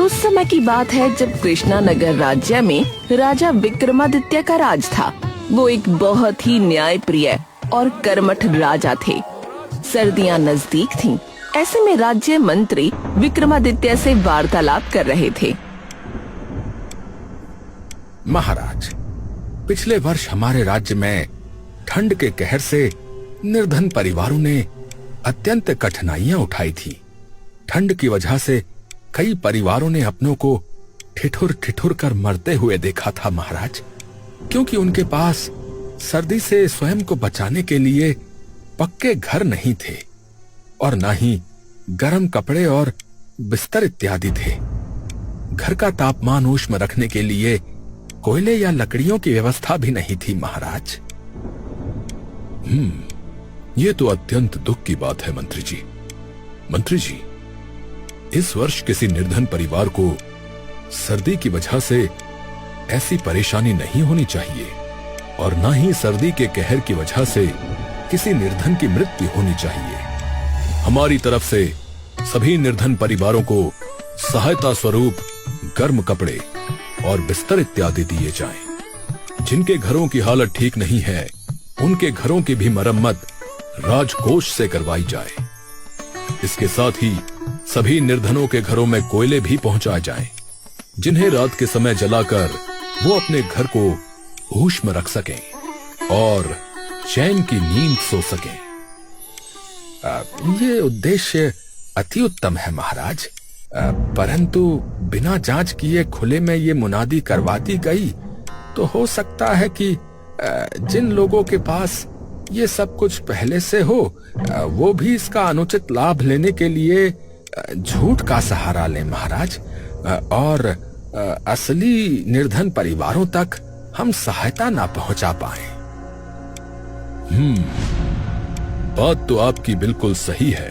उस समय की बात है जब कृष्णानगर राज्य में राजा विक्रमादित्य का राज था। वो एक बहुत ही न्यायप्रिय और कर्मठ राजा थे। सर्दियां नजदीक थीं। ऐसे में राज्य मंत्री विक्रमादित्य से वार्तालाप कर रहे थे। महाराज, पिछले वर्ष हमारे राज्य में ठंड के कहर से निर्धन परिवारों ने अत्यंत कठिनाइयां उठाई थी। ठंड की वजह से कई परिवारों ने अपनों को ठिठुर ठिठुर कर मरते हुए देखा था महाराज, क्योंकि उनके पास सर्दी से स्वयं को बचाने के लिए पक्के घर नहीं थे और ना ही गर्म कपड़े और बिस्तर इत्यादि थे। घर का तापमान ऊष्म रखने के लिए कोयले या लकड़ियों की व्यवस्था भी नहीं थी महाराज। ये तो अत्यंत दुख की बात है मंत्री जी। मंत्री जी, इस वर्ष किसी निर्धन परिवार को सर्दी की वजह से ऐसी परेशानी नहीं होनी चाहिए और ना ही सर्दी के कहर की वजह से किसी निर्धन की मृत्यु होनी चाहिए। हमारी तरफ से सभी निर्धन परिवारों को सहायता स्वरूप गर्म कपड़े और बिस्तर इत्यादि दिए जाएं। जिनके घरों की हालत ठीक नहीं है, उनके घरों की भी मरम्मत राजकोष से करवाई जाए। इसके साथ ही सभी निर्धनों के घरों में कोयले भी पहुंचाए जाएं, जिन्हें रात के समय जलाकर वो अपने घर को ऊष्म रख सकें और चैन की नींद सो सकें। ये उद्देश्य अति उत्तम है महाराज, परंतु बिना जांच किए खुले में ये मुनादी करवा दी गई तो हो सकता है कि जिन लोगों के पास ये सब कुछ पहले से हो, वो भी इसका अनुचित लाभ लेने के लिए झूठ का सहारा लें महाराज, और असली निर्धन परिवारों तक हम सहायता ना पहुंचा पाए। बात तो आपकी बिल्कुल सही है।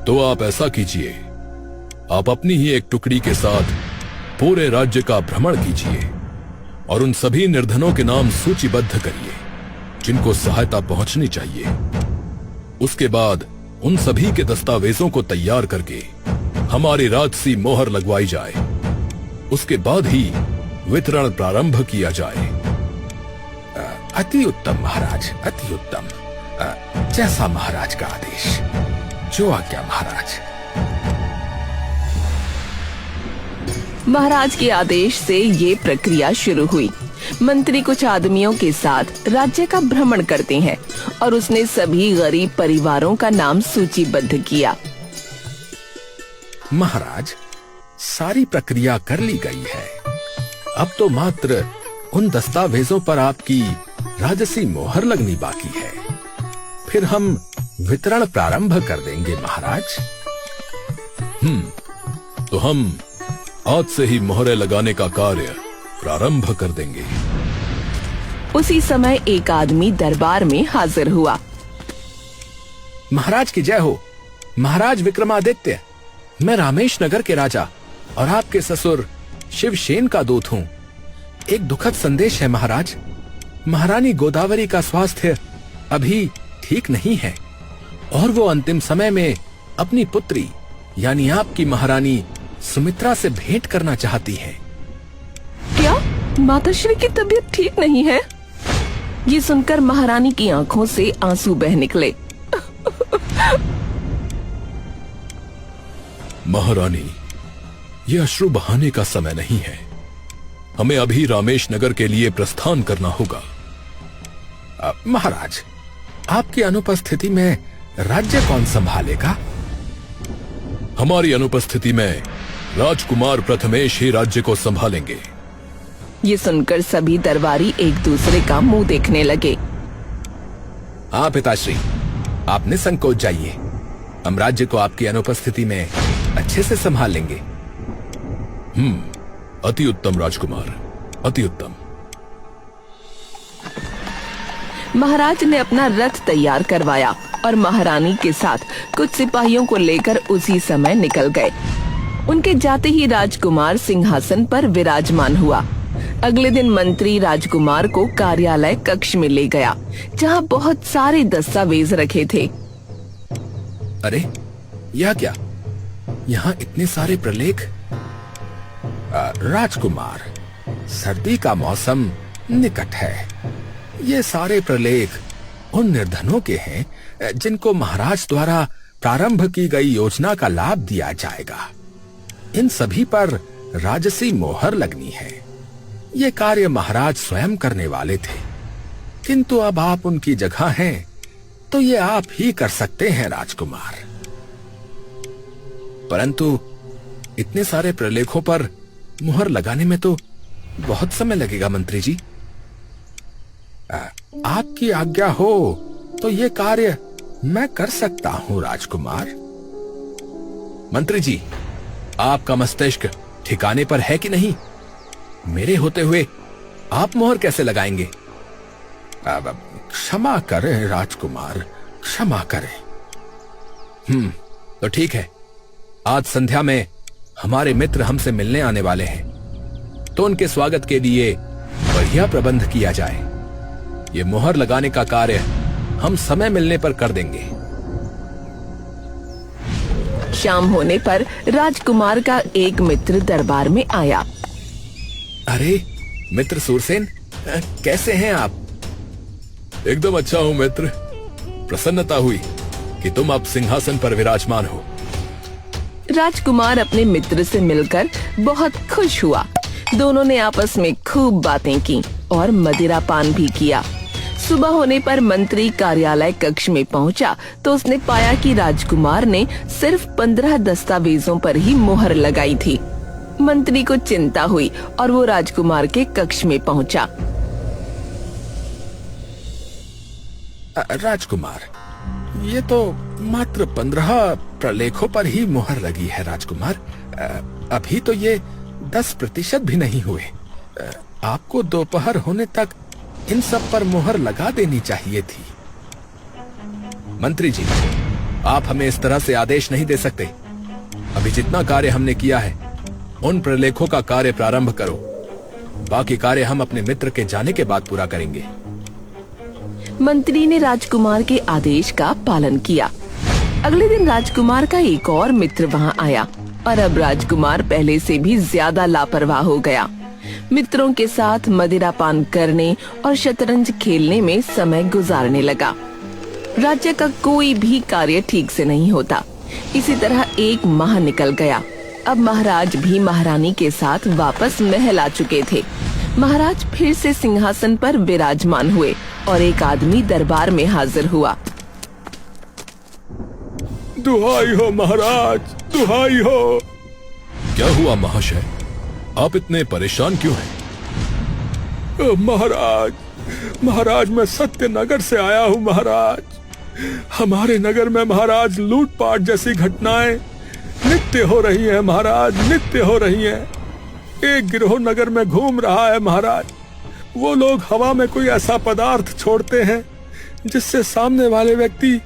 तो आप ऐसा कीजिए, आप अपनी ही एक टुकड़ी के साथ पूरे राज्य का भ्रमण कीजिए और उन सभी निर्धनों के नाम सूचीबद्ध करिए जिनको सहायता पहुंचनी चाहिए। उसके बाद उन सभी के दस्तावेजों को तैयार करके हमारी राजसी मोहर लगवाई जाए। उसके बाद ही वितरण प्रारंभ किया जाए। अति उत्तम महाराज, अति उत्तम। जैसा महाराज का आदेश। जो आज्ञा महाराज। महाराज के आदेश से ये प्रक्रिया शुरू हुई। मंत्री कुछ आदमियों के साथ राज्य का भ्रमण करते हैं और उसने सभी गरीब परिवारों का नाम सूचीबद्ध किया। महाराज, सारी प्रक्रिया कर ली गई है। अब तो मात्र उन दस्तावेजों पर आपकी राजसी मोहर लगनी बाकी है। फिर हम वितरण प्रारंभ कर देंगे महाराज। तो हम आज से ही मोहरें लगाने का कार्य प्रारंभ कर देंगे। उसी समय एक आदमी दरबार में हाजिर हुआ। महाराज की जय हो। महाराज विक्रमादित्य, मैं रामेश नगर के राजा और आपके ससुर शिवसेन का दूत हूँ। एक दुखद संदेश है महाराज। महारानी गोदावरी का स्वास्थ्य अभी ठीक नहीं है और वो अंतिम समय में अपनी पुत्री यानी आपकी महारानी सुमित्रा से भेंट करना चाहती है। क्या माताश्री की तबीयत ठीक नहीं है? ये सुनकर महारानी की आंखों से आंसू बह निकले। महारानी, ये अश्रु बहाने का समय नहीं है। हमें अभी रामेश नगर के लिए प्रस्थान करना होगा। महाराज, आपकी अनुपस्थिति में राज्य कौन संभालेगा? हमारी अनुपस्थिति में राजकुमार प्रथमेश ही राज्य को संभालेंगे। ये सुनकर सभी दरबारी एक दूसरे का मुंह देखने लगे। हाँ पिताश्री, आप निसंकोच जाइए। हम राज्य को आपकी अनुपस्थिति में अच्छे से संभाल लेंगे। अति उत्तम राजकुमार, अति उत्तम। महाराज ने अपना रथ तैयार करवाया और महारानी के साथ कुछ सिपाहियों को लेकर उसी समय निकल गए। उनके जाते ही राजकुमार सिंहासन पर विराजमान हुआ। अगले दिन मंत्री राजकुमार को कार्यालय कक्ष में ले गया, जहाँ बहुत सारे दस्तावेज रखे थे। अरे, यह क्या? यहाँ इतने सारे प्रलेख राजकुमार, सर्दी का मौसम निकट है। ये सारे प्रलेख उन निर्धनों के हैं जिनको महाराज द्वारा प्रारंभ की गई योजना का लाभ दिया जाएगा। इन सभी पर राजसी मोहर लगनी है। ये कार्य महाराज स्वयं करने वाले थे, किंतु अब आप उनकी जगह हैं, तो ये आप ही कर सकते हैं राजकुमार। परंतु इतने सारे प्रलेखों पर मुहर लगाने में तो बहुत समय लगेगा मंत्री जी। आपकी आज्ञा हो तो ये कार्य मैं कर सकता हूं राजकुमार। मंत्री जी, आपका मस्तिष्क ठिकाने पर है कि नहीं? मेरे होते हुए आप मोहर कैसे लगाएंगे? क्षमा करें राजकुमार, क्षमा करें। तो ठीक है, आज संध्या में हमारे मित्र हमसे मिलने आने वाले हैं, तो उनके स्वागत के लिए बढ़िया प्रबंध किया जाए। ये मोहर लगाने का कार्य हम समय मिलने पर कर देंगे। शाम होने पर राजकुमार का एक मित्र दरबार में आया। अरे मित्र सूरसेन, कैसे हैं आप? एकदम अच्छा हूं मित्र। प्रसन्नता हुई कि तुम अब सिंहासन पर विराजमान हो। राजकुमार अपने मित्र से मिलकर बहुत खुश हुआ। दोनों ने आपस में खूब बातें की और मदिरा पान भी किया। सुबह होने पर मंत्री कार्यालय कक्ष में पहुंचा तो उसने पाया कि राजकुमार ने सिर्फ 15 दस्तावेजों पर ही मोहर लगाई थी। मंत्री को चिंता हुई और वो राजकुमार के कक्ष में पहुंचा। राजकुमार, ये तो मात्र 15 प्रलेखों पर ही मोहर लगी है राजकुमार। अभी तो ये 10% भी नहीं हुए। आपको दोपहर होने तक इन सब पर मोहर लगा देनी चाहिए थी। मंत्री जी, आप हमें इस तरह से आदेश नहीं दे सकते। अभी जितना कार्य हमने किया है, उन प्रलेखों का कार्य प्रारंभ करो। बाकी कार्य हम अपने मित्र के जाने के बाद पूरा करेंगे। मंत्री ने राजकुमार के आदेश का पालन किया। अगले दिन राजकुमार का एक और मित्र वहां आया और अब राजकुमार पहले से भी ज्यादा लापरवाह हो गया। मित्रों के साथ मदिरा पान करने और शतरंज खेलने में समय गुजारने लगा। राज्य का कोई भी कार्य ठीक से नहीं होता। इसी तरह एक माह निकल गया। अब महाराज भी महारानी के साथ वापस महल आ चुके थे। महाराज फिर से सिंहासन पर विराजमान हुए और एक आदमी दरबार में हाजिर हुआ। दुहाई हो महाराज, दुहाई हो। क्या हुआ महाशय? आप इतने परेशान क्यों हैं? महाराज मैं सत्यनगर से आया हूँ महाराज। हमारे नगर में महाराज लूटपाट जैसी घटनाएं नित्य हो रही हैं महाराज, नित्य हो रही हैं। एक गिरोह नगर में घूम रहा है महाराज। वो लोग हवा में कोई ऐसा पदार्थ छोड़ते हैं जिससे सामने वाले व्यक्ति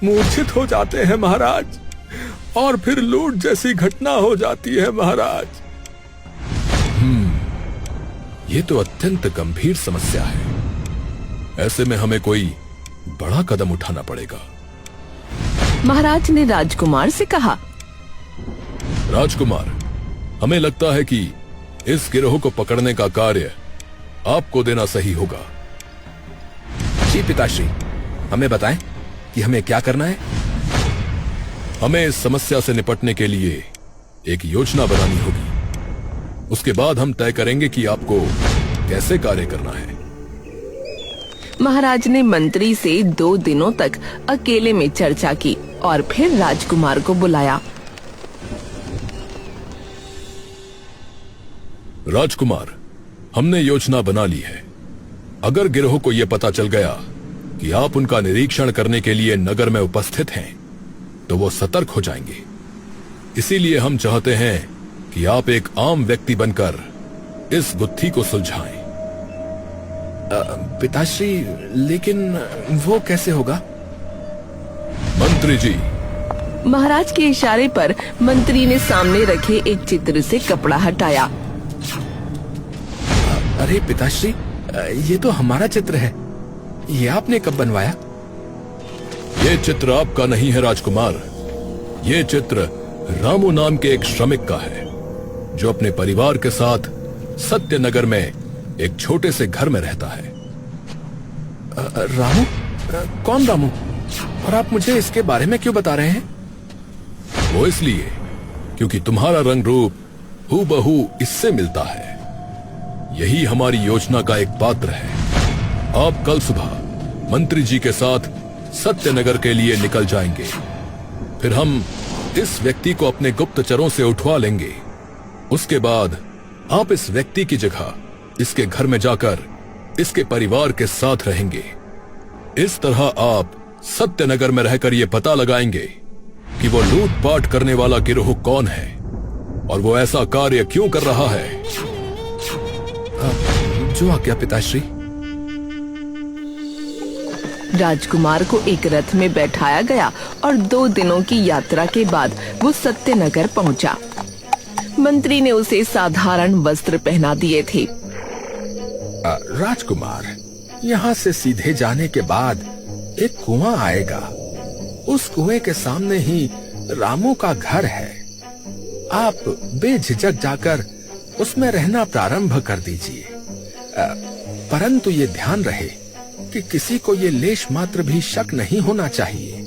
मूर्छित हो जाते हैं महाराज, और फिर लूट जैसी घटना हो जाती है महाराज। ये तो अत्यंत गंभीर समस्या है। ऐसे में हमें कोई बड़ा कदम उठाना पड़ेगा। महाराज ने राजकुमार से कहा। राजकुमार, हमें लगता है कि इस गिरोह को पकड़ने का कार्य आपको देना सही होगा। जी पिताश्री, हमें बताएं कि हमें क्या करना है। हमें इस समस्या से निपटने के लिए एक योजना बनानी होगी। उसके बाद हम तय करेंगे कि आपको कैसे कार्य करना है। महाराज ने मंत्री से 2 दिनों तक अकेले में चर्चा की और फिर राजकुमार को बुलाया। राजकुमार, हमने योजना बना ली है। अगर गिरोह को यह पता चल गया कि आप उनका निरीक्षण करने के लिए नगर में उपस्थित हैं, तो वो सतर्क हो जाएंगे। इसीलिए हम चाहते हैं कि आप एक आम व्यक्ति बनकर इस गुत्थी को सुलझाएं। पिताश्री, लेकिन वो कैसे होगा? मंत्री जी। महाराज के इशारे पर मंत्री ने सामने रखे एक चित्र से कपड़ा हटाया। अरे पिताश्री, ये तो हमारा चित्र है। ये आपने कब बनवाया? ये चित्र आपका नहीं है राजकुमार। ये चित्र रामू नाम के एक श्रमिक का है, जो अपने परिवार के साथ सत्यनगर में एक छोटे से घर में रहता है। रामू? कौन रामू? और आप मुझे इसके बारे में क्यों बता रहे हैं? वो इसलिए क्योंकि तुम्हारा रंग रूप हूबहू इससे मिलता है। यही हमारी योजना का एक पात्र है। आप कल सुबह मंत्री जी के साथ सत्यनगर के लिए निकल जाएंगे। फिर हम इस व्यक्ति को अपने गुप्तचरों से उठवा लेंगे। उसके बाद आप इस व्यक्ति की जगह इसके घर में जाकर इसके परिवार के साथ रहेंगे। इस तरह आप सत्यनगर में रहकर यह पता लगाएंगे कि वो लूटपाट करने वाला गिरोह कौन है और वो ऐसा कार्य क्यों कर रहा है। जो आज्ञा पिताश्री। राजकुमार को एक रथ में बैठाया गया और 2 दिनों की यात्रा के बाद वो सत्यनगर पहुंचा। मंत्री ने उसे साधारण वस्त्र पहना दिए थे। राजकुमार, यहाँ से सीधे जाने के बाद एक कुआं आएगा। उस कुएं के सामने ही रामू का घर है। आप बेझिझक जाकर उसमें रहना प्रारंभ कर दीजिए। परंतु ये ध्यान रहे कि किसी को ये लेश मात्र भी शक नहीं होना चाहिए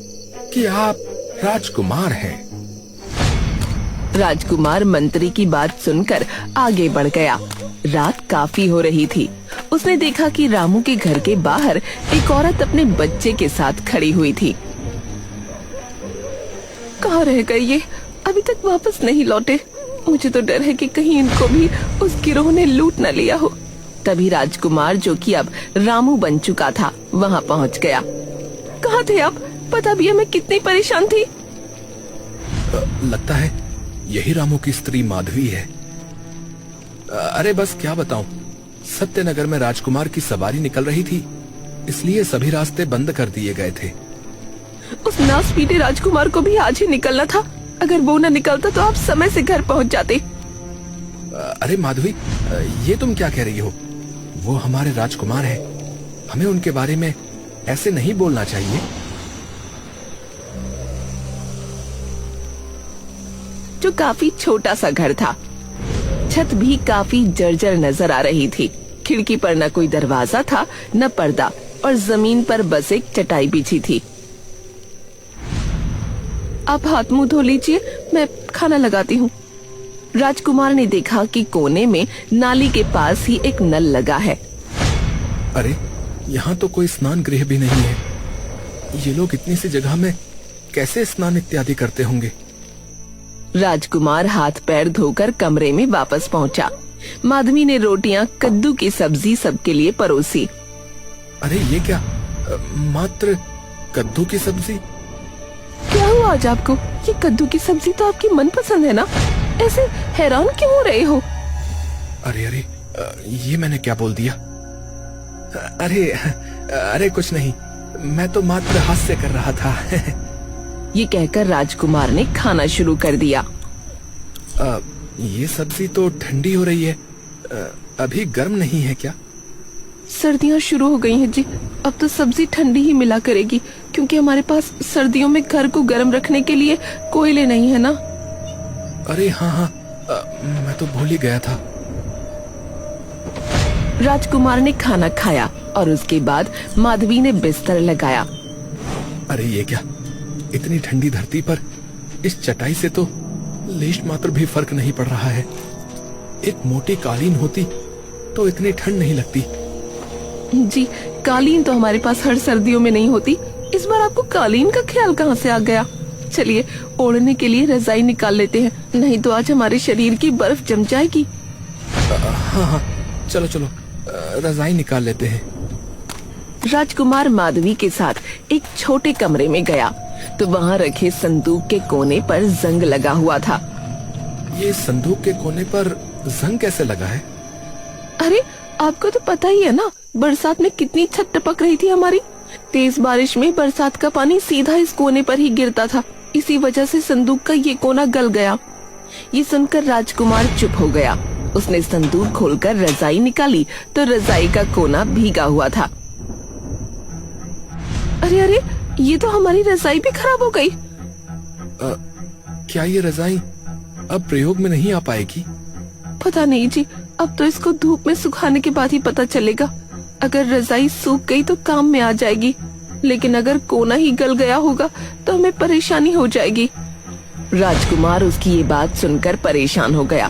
कि आप राजकुमार हैं। राजकुमार मंत्री की बात सुनकर आगे बढ़ गया। रात काफी हो रही थी। उसने देखा कि रामू के घर के बाहर एक औरत अपने बच्चे के साथ खड़ी हुई थी। कहाँ रह गए ये? अभी तक वापस नहीं लौटे। मुझे तो डर है कि कहीं इनको भी उस गिरोह ने लूट न लिया हो। तभी राजकुमार, जो कि अब रामू बन चुका था, वहाँ पहुँच गया। कहाँ थे आप? पता भी है मैं कितनी परेशान थी। लगता है यही रामू की स्त्री माधवी है। अरे बस क्या बताऊं, सत्यनगर में राजकुमार की सवारी निकल रही थी, इसलिए सभी रास्ते बंद कर दिए गए थे। उस नासपीटे राजकुमार को भी आज ही निकलना था। अगर वो न निकलता तो आप समय से घर पहुंच जाते। अरे माधवी, ये तुम क्या कह रही हो? वो हमारे राजकुमार है। हमें उनके बारे में ऐसे नहीं बोलना चाहिए। जो काफी छोटा सा घर था। छत भी काफी जर्जर नजर आ रही थी। खिड़की पर न कोई दरवाजा था न पर्दा, और जमीन पर बस एक चटाई बिछी थी। आप हाथ मुंह धो लीजिए, मैं खाना लगाती हूँ। राजकुमार ने देखा कि कोने में नाली के पास ही एक नल लगा है। अरे यहाँ तो कोई स्नान गृह भी नहीं है। ये लोग इतनी सी जगह में कैसे स्नान इत्यादि करते होंगे? राजकुमार हाथ पैर धोकर कमरे में वापस पहुंचा। माधवी ने रोटियां, कद्दू की सब्जी सबके लिए परोसी। अरे ये क्या? मात्र कद्दू की सब्जी? क्या हुआ आज आपको? ये कद्दू की सब्जी तो आपकी मनपसंद है ना? ऐसे हैरान क्यों हो रहे हो? अरे अरे, ये मैंने क्या बोल दिया? अरे अरे कुछ नहीं, मैं तो मात्र हास्य कर रहा था। ये कहकर राजकुमार ने खाना शुरू कर दिया। ये सब्जी तो ठंडी हो रही है। अभी गर्म नहीं है क्या? सर्दियाँ शुरू हो गई हैं जी। अब तो सब्जी ठंडी ही मिला करेगी, क्योंकि हमारे पास सर्दियों में घर को गर्म रखने के लिए कोयले नहीं है ना। अरे हाँ हाँ, मैं तो भूल ही गया था। राजकुमार ने खाना खाया और उसके बाद माधवी ने बिस्तर लगाया। अरे ये क्या? इतनी ठंडी धरती पर इस चटाई से तो लेश मात्र भी फर्क नहीं पड़ रहा है। एक मोटी कालीन होती तो इतनी ठंड नहीं लगती। जी, कालीन तो हमारे पास हर सर्दियों में नहीं होती। इस बार आपको कालीन का ख्याल कहाँ से आ गया? चलिए ओढ़ने के लिए रजाई निकाल लेते हैं, नहीं तो आज हमारे शरीर की बर्फ जम जाएगी। हाँ हाँ, चलो चलो, रजाई निकाल लेते हैं। राजकुमार माधवी के साथ एक छोटे कमरे में गया तो वहाँ रखे संदूक के कोने पर जंग लगा हुआ था। ये संदूक के कोने पर जंग कैसे लगा है? अरे आपको तो पता ही है ना, बरसात में कितनी छत टपक रही थी हमारी। तेज बारिश में बरसात का पानी सीधा इस कोने पर ही गिरता था। इसी वजह से संदूक का ये कोना गल गया। ये सुनकर राजकुमार चुप हो गया। उसने संदूक खोलकर रजाई निकाली तो रजाई का कोना भीगा हुआ था। अरे अरे, ये तो हमारी रजाई भी खराब हो गई। क्या ये रजाई अब प्रयोग में नहीं आ पाएगी? पता नहीं जी, अब तो इसको धूप में सुखाने के बाद ही पता चलेगा। अगर रजाई सूख गई तो काम में आ जाएगी, लेकिन अगर कोना ही गल गया होगा तो हमें परेशानी हो जाएगी। राजकुमार उसकी ये बात सुनकर परेशान हो गया।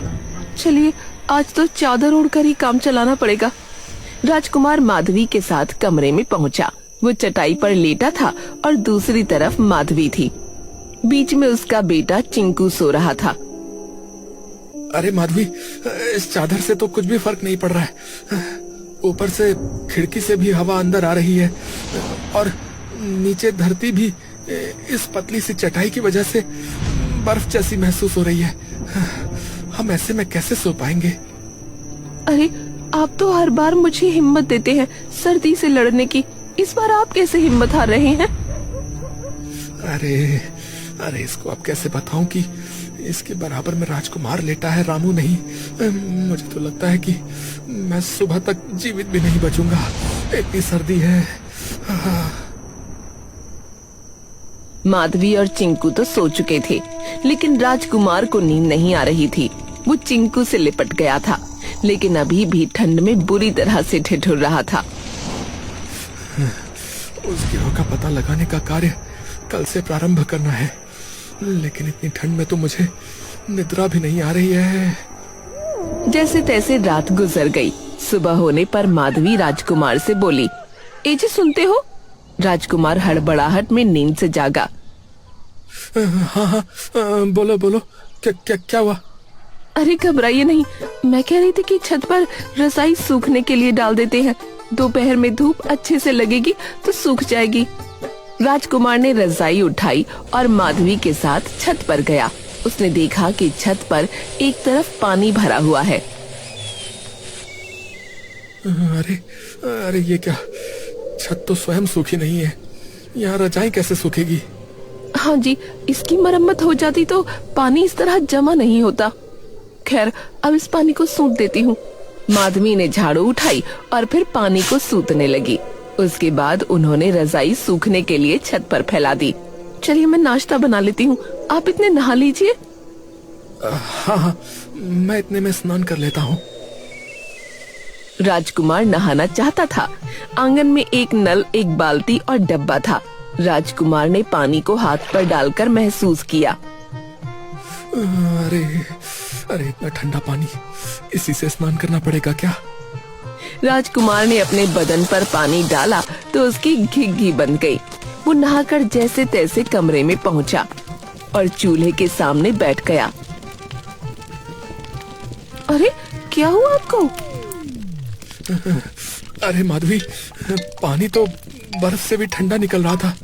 चलिए आज तो चादर ओढ़कर ही काम चलाना पड़ेगा। राजकुमार माधवी के साथ कमरे में पहुंचा। वो चटाई पर लेटा था और दूसरी तरफ माधवी थी। बीच में उसका बेटा चिंकू सो रहा था। अरे माधवी, इस चादर से तो कुछ भी फर्क नहीं पड़ रहा है। ऊपर से खिड़की से भी हवा अंदर आ रही है और नीचे धरती भी इस पतली सी चटाई की वजह से बर्फ जैसी महसूस हो रही है। हम ऐसे में कैसे सो पाएंगे? अरे आप तो हर बार मुझे हिम्मत देते हैं सर्दी से लड़ने की, इस बार आप कैसे हिम्मत हार रहे हैं? अरे इसको अब कैसे बताऊं कि इसके बराबर में राजकुमार लेटा है, रामू नहीं। मुझे तो लगता है कि मैं सुबह तक जीवित भी नहीं बचूंगा, इतनी सर्दी है। माधवी और चिंकू तो सो चुके थे, लेकिन राजकुमार को नींद नहीं आ रही थी। वो चिंकू से लिपट गया था, लेकिन अभी भी ठंड में बुरी तरह से ठिठुर रहा था। उस गिरोह का पता लगाने का कार्य कल से प्रारंभ करना है, लेकिन इतनी ठंड में तो मुझे निद्रा भी नहीं आ रही है। जैसे तैसे रात गुजर गई। सुबह होने पर माधवी राजकुमार से बोली, ए जी सुनते हो? राजकुमार हड़बड़ाहट में नींद से जागा। हाँ, बोलो, क्या हुआ? अरे घबराइए नहीं, मैं कह रही थी कि छत पर रजाई सूखने के लिए डाल देते हैं, दोपहर में धूप अच्छे से लगेगी तो सूख जाएगी। राजकुमार ने रजाई उठाई और माधवी के साथ छत पर गया। उसने देखा कि छत पर एक तरफ पानी भरा हुआ है। अरे ये क्या, छत तो स्वयं सूखी नहीं है, यहाँ रजाई कैसे सूखेगी? हाँ जी, इसकी मरम्मत हो जाती तो पानी इस तरह जमा नहीं होता। खैर अब इस पानी को सूत देती हूँ। माधवी ने झाड़ू उठाई और फिर पानी को सूतने लगी। उसके बाद उन्होंने रजाई सूखने के लिए छत पर फैला दी। चलिए मैं नाश्ता बना लेती हूँ, आप इतने नहा लीजिए। हाँ, मैं इतने में स्नान कर लेता हूँ। राजकुमार नहाना चाहता था। आंगन में एक नल, एक बाल्टी और डब्बा था। राजकुमार ने पानी को हाथ पर डालकर महसूस किया। अरे इतना ठंडा पानी, इसी से स्नान करना पड़ेगा क्या? राजकुमार ने अपने बदन पर पानी डाला तो उसकी घिघी बन गई। वो नहाकर जैसे तैसे कमरे में पहुंचा और चूल्हे के सामने बैठ गया। अरे क्या हुआ आपको? अरे माधवी, पानी तो बर्फ से भी ठंडा निकल रहा था।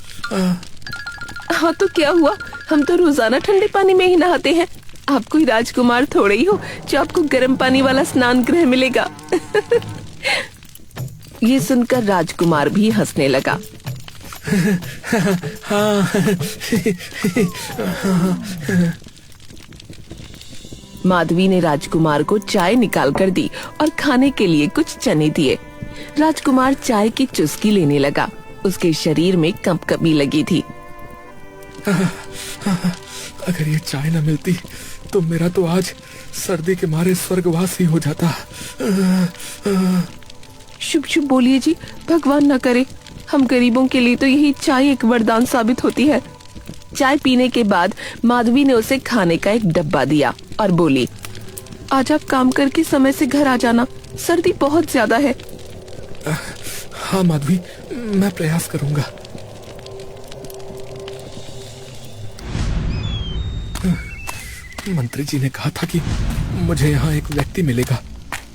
हाँ तो क्या हुआ, हम तो रोजाना ठंडे पानी में ही नहाते हैं। आप कोई राजकुमार थोड़े ही हो जो आपको गर्म पानी वाला स्नान गृह मिलेगा। ये सुनकर राजकुमार भी हंसने लगा। माधवी ने राजकुमार को चाय निकाल कर दी और खाने के लिए कुछ चने दिए। राजकुमार चाय की चुस्की लेने लगा। उसके शरीर में कंपकपी लगी थी। अगर ये चाय न मिलती तो मेरा तो आज सर्दी के मारे स्वर्गवास ही हो जाता। शुभ शुभ बोलिए जी, भगवान न करे। हम गरीबों के लिए तो यही चाय एक वरदान साबित होती है। चाय पीने के बाद माधवी ने उसे खाने का एक डब्बा दिया और बोली, आज आप काम करके समय से घर आ जाना, सर्दी बहुत ज्यादा है। हाँ माधवी, मैं प्रयास करूंगा। मंत्री जी ने कहा था कि मुझे यहाँ एक व्यक्ति मिलेगा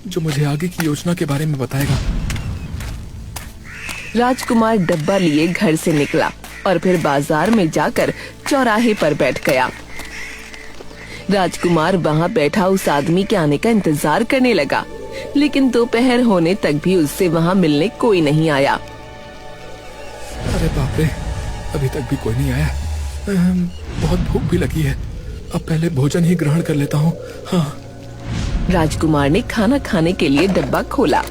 जो मुझे आगे की योजना के बारे में बताएगा। राजकुमार डब्बा लिए घर से निकला और फिर बाजार में जाकर चौराहे पर बैठ गया। राजकुमार वहाँ बैठा उस आदमी के आने का इंतजार करने लगा, लेकिन दोपहर होने तक भी उससे वहाँ मिलने कोई नहीं आया। अरे बाप रे, अभी तक भी कोई नहीं आया। बहुत भूख भी लगी है, अब पहले भोजन ही ग्रहण कर लेता हूँ। हाँ। राजकुमार ने खाना खाने के लिए डब्बा खोला।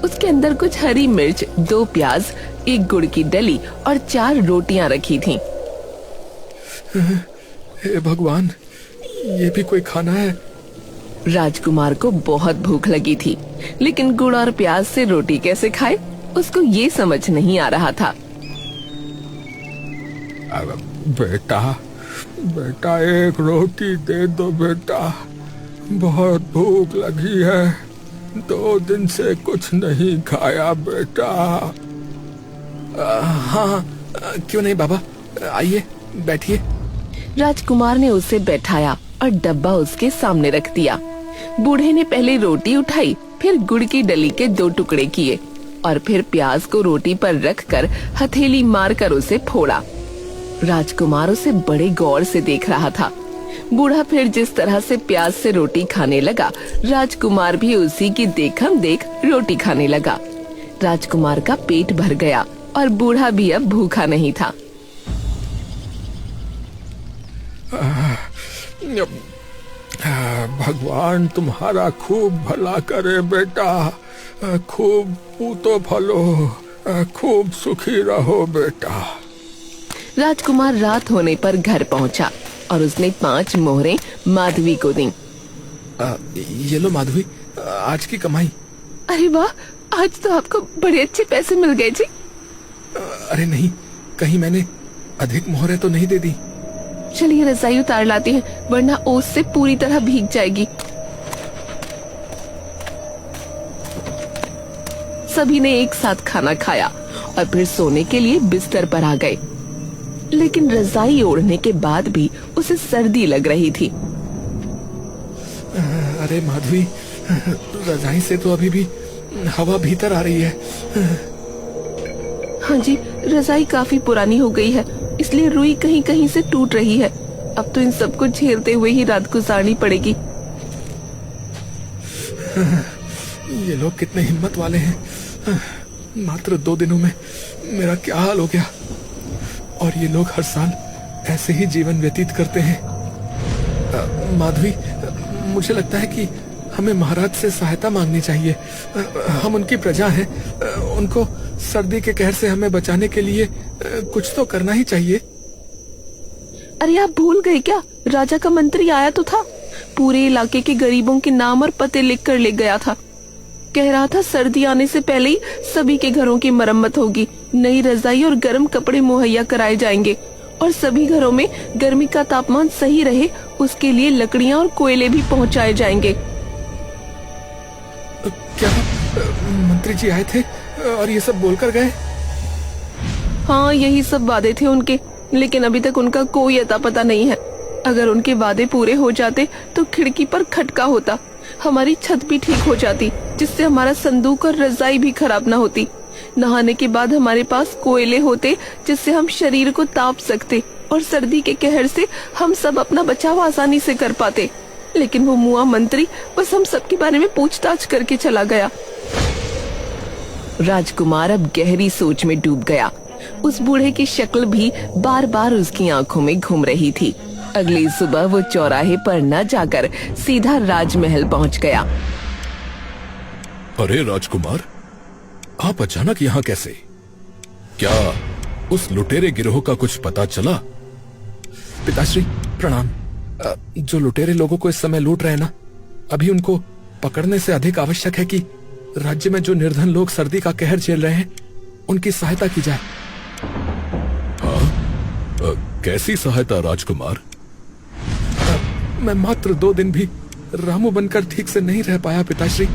उसके अंदर कुछ हरी मिर्च, 2 प्याज, 1 गुड़ की डली और 4 रोटियां रखी थीं। हे भगवान, ये भी कोई खाना है? राजकुमार को बहुत भूख लगी थी, लेकिन गुड़ और प्याज से रोटी कैसे खाए उसको ये समझ नहीं आ रहा था। बेटा बेटा एक रोटी दे दो बेटा, बहुत भूख लगी है, 2 दिन से कुछ नहीं खाया बेटा। हाँ, क्यों नहीं बाबा, आइए बैठिए। राजकुमार ने उसे बैठाया और डब्बा उसके सामने रख दिया। बूढ़े ने पहले रोटी उठाई, फिर गुड़ की डली के 2 टुकड़े किए और फिर प्याज को रोटी पर रखकर हथेली मारकर उसे फोड़ा। राजकुमार उसे बड़े गौर से देख रहा था। बूढ़ा फिर जिस तरह से प्याज से रोटी खाने लगा, राजकुमार भी उसी की देखम देख रोटी खाने लगा। राजकुमार का पेट भर गया और बूढ़ा भी अब भूखा नहीं था। भगवान तुम्हारा खूब भला करे बेटा, खूब पूतो फलो, खूब सुखी रहो बेटा। राजकुमार रात होने पर घर पहुंचा और उसने 5 मोहरें माधवी को दी। ये लो माधवी, आज की कमाई। अरे वाह, आज तो आपको बड़े अच्छे पैसे मिल गए जी। अरे नहीं, कहीं मैंने अधिक मोहरें तो नहीं दे दी। चलिए रजाई उतार लाती हैं, वरना ओस से पूरी तरह भीग जाएगी। सभी ने एक साथ खाना खाया और फिर सोने के लिए बिस्तर पर आ गए, लेकिन रजाई ओढ़ने के बाद भी उसे सर्दी लग रही थी। अरे माधवी, रजाई से तो अभी भी हवा भीतर आ रही है। हाँ जी, रजाई काफी पुरानी हो गई है, इसलिए रुई कहीं कहीं से टूट रही है। अब तो इन सबको झेलते हुए ही रात गुजारनी पड़ेगी। ये लोग कितने हिम्मत वाले हैं। मात्र 2 दिनों में मेरा क्या हाल हो गया, और ये लोग हर साल ऐसे ही जीवन व्यतीत करते हैं। माधवी, मुझे लगता है कि हमें महाराज से सहायता मांगनी चाहिए। हम उनकी प्रजा हैं, उनको सर्दी के कहर से हमें बचाने के लिए कुछ तो करना ही चाहिए। अरे आप भूल गए क्या, राजा का मंत्री आया तो था, पूरे इलाके के गरीबों के नाम और पते लिख कर ले गया था। कह रहा था सर्दी आने से पहले ही सभी के घरों की मरम्मत होगी, नई रजाई और गर्म कपड़े मुहैया कराए जाएंगे, और सभी घरों में गर्मी का तापमान सही रहे उसके लिए लकड़ियाँ और कोयले भी पहुँचाए जाएंगे। क्या मंत्री जी आए थे और ये सब बोलकर गए? हाँ, यही सब वादे थे उनके, लेकिन अभी तक उनका कोई अता पता नहीं है। अगर उनके वादे पूरे हो जाते तो खिड़की पर खटका होता, हमारी छत भी ठीक हो जाती, जिससे हमारा संदूक और रजाई भी खराब ना होती। नहाने के बाद हमारे पास कोयले होते, जिससे हम शरीर को ताप सकते, और सर्दी के कहर से हम सब अपना बचाव आसानी से कर पाते। लेकिन वो मुआ मंत्री बस हम सबके बारे में पूछताछ करके चला गया। राजकुमार अब गहरी सोच में डूब गया। उस बूढ़े की शक्ल भी बार बार उसकी आंखों में घूम रही थी। अगली सुबह वो चौराहे पर न जाकर सीधा राजमहल पहुंच गया। अरे राजकुमार, आप अचानक यहाँ कैसे? क्या उस लुटेरे गिरोह का कुछ पता चला? पिताश्री प्रणाम। जो लुटेरे लोगों को इस समय लूट रहे हैं ना, अभी उनको पकड़ने से अधिक आवश्यक है कि राज्य में जो निर्धन लोग सर्दी का कहर झेल रहे हैं उनकी सहायता की जाए। हाँ, कैसी सहायता राजकुमार? मैं मात्र 2 दिन भी रामू बनकर ठीक से नहीं रह पाया पिताश्री।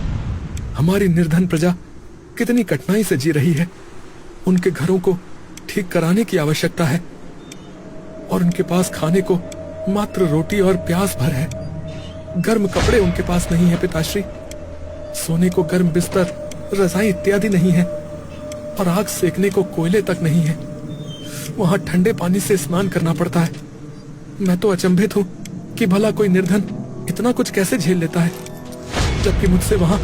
हमारी निर्धन प्रजा कितनी कठिनाई से जी रही है। उनके घरों को ठीक कराने की आवश्यकता है, और उनके पास खाने को मात्र रोटी और प्याज भर है। गर्म कपड़े उनके पास नहीं है पिताश्री। सोने को गर्म बिस्तर, रजाई इत्यादि नहीं है, और आग सेकने को कोयले तक नहीं है। वहां ठंडे पानी से स्नान करना पड़ता है। मैं तो अचंभित हूँ कि भला कोई निर्धन इतना कुछ कैसे झेल लेता है, जबकि मुझसे वहां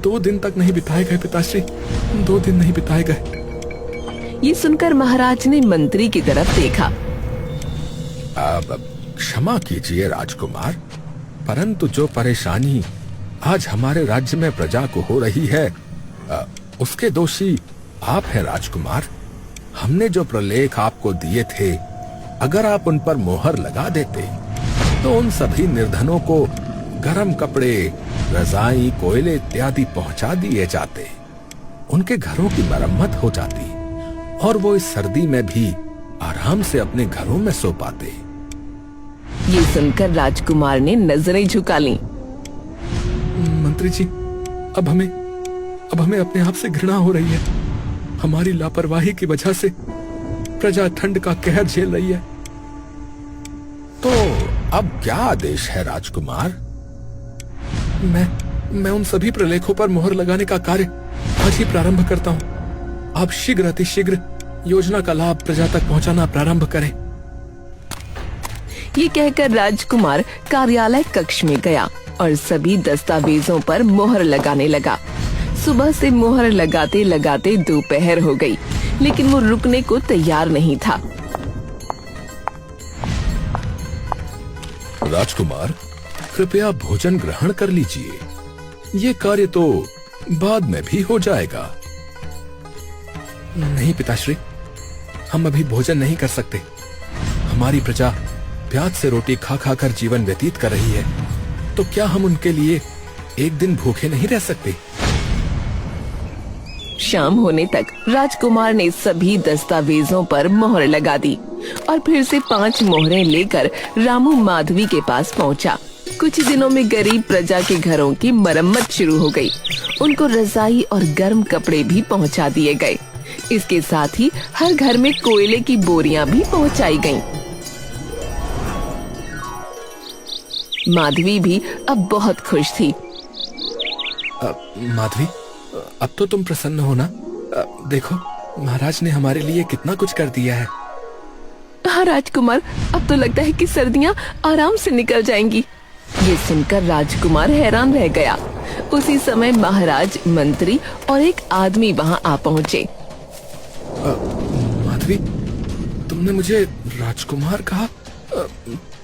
2 दिन तक नहीं बिताए गए पिताश्री, 2 दिन नहीं बिताए गए। ये सुनकर महाराज ने मंत्री की तरफ देखा। क्षमा कीजिए राजकुमार, परंतु जो परेशानी आज हमारे राज्य में प्रजा को हो रही है, उसके दोषी आप हैं राजकुमार। हमने जो प्रलेख आपको दिए थे, अगर आप उन पर मोहर लगा देते तो उन सभी निर्धनों को गरम कपड़े, रजाई, कोयले इत्यादि पहुंचा दिए जाते। उनके घरों की मरम्मत हो जाती और वो इस सर्दी में भी आराम से अपने घरों में सो पाते। ये सुनकर राजकुमार ने नजरें झुका लीं। मंत्री जी, अब हमें अपने आप से घृणा हो रही है। हमारी लापरवाही की वजह से प्रजा ठंड का कहर झेल रही है। तो अब क्या आदेश है राजकुमार? मैं उन सभी प्रलेखों पर मोहर लगाने का कार्य आज ही प्रारंभ करता हूँ। आप शीघ्र अतिशीघ्र योजना का लाभ प्रजा तक पहुँचाना प्रारंभ करें। ये कहकर राजकुमार कार्यालय कक्ष में गया और सभी दस्तावेजों पर मोहर लगाने लगा। सुबह से मोहर लगाते लगाते दोपहर हो गई, लेकिन वो रुकने को तैयार नहीं था। राजकुमार, कृपया भोजन ग्रहण कर लीजिए। ये कार्य तो बाद में भी हो जाएगा। नहीं पिताश्री, हम अभी भोजन नहीं कर सकते। हमारी प्रजा प्याज से रोटी खा खा कर जीवन व्यतीत कर रही है, तो क्या हम उनके लिए एक दिन भूखे नहीं रह सकते? शाम होने तक राजकुमार ने सभी दस्तावेजों पर मोहर लगा दी और फिर से 5 मोहरें लेकर रामू माधवी के पास पहुंचा। कुछ दिनों में गरीब प्रजा के घरों की मरम्मत शुरू हो गई। उनको रजाई और गर्म कपड़े भी पहुंचा दिए गए। इसके साथ ही हर घर में कोयले की बोरियां भी पहुंचाई गईं। माधवी भी अब बहुत खुश थी। माधवी, अब तो तुम प्रसन्न हो ना? देखो, महाराज ने हमारे लिए कितना कुछ कर दिया है। हाँ राजकुमार, अब तो लगता है कि सर्दियाँ आराम से निकल जाएंगी। ये सुनकर राजकुमार हैरान रह गया। उसी समय महाराज, मंत्री और एक आदमी वहाँ आ पहुँचे। माधवी, तुमने मुझे राजकुमार कहा?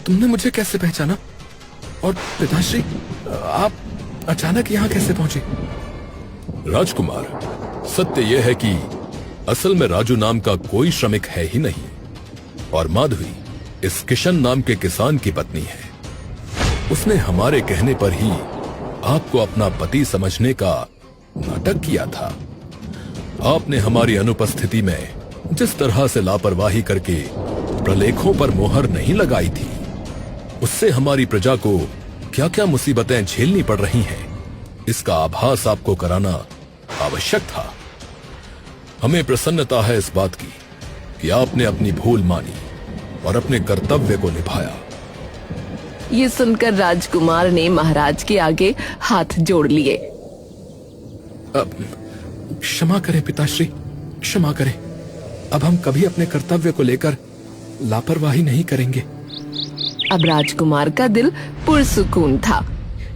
तुमने मुझे कैसे पहचाना? और पिताश्री, आप अचानक यहाँ कैसे पहुँचे? राजकुमार, सत्य यह है कि असल में राजू नाम का कोई श्रमिक है ही नहीं और माधवी इस किशन नाम के किसान की पत्नी है। उसने हमारे कहने पर ही आपको अपना पति समझने का नाटक किया था। आपने हमारी अनुपस्थिति में जिस तरह से लापरवाही करके प्रलेखों पर मोहर नहीं लगाई थी, उससे हमारी प्रजा को क्या क्या मुसीबतें झेलनी पड़ रही हैं, इसका आभास आपको कराना आवश्यक था। हमें प्रसन्नता है इस बात की कि आपने अपनी भूल मानी और अपने कर्तव्य को निभाया। ये सुनकर राजकुमार ने महाराज के आगे हाथ जोड़ लिए। क्षमा करें पिताश्री, क्षमा करें। अब हम कभी अपने कर्तव्य को लेकर लापरवाही नहीं करेंगे। अब राजकुमार का दिल पुरसुकून था।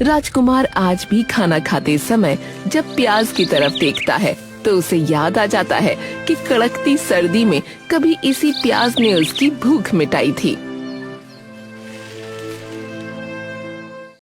राजकुमार आज भी खाना खाते समय जब प्याज की तरफ देखता है तो उसे याद आ जाता है कि कड़कती सर्दी में कभी इसी प्याज ने उसकी भूख मिटाई थी।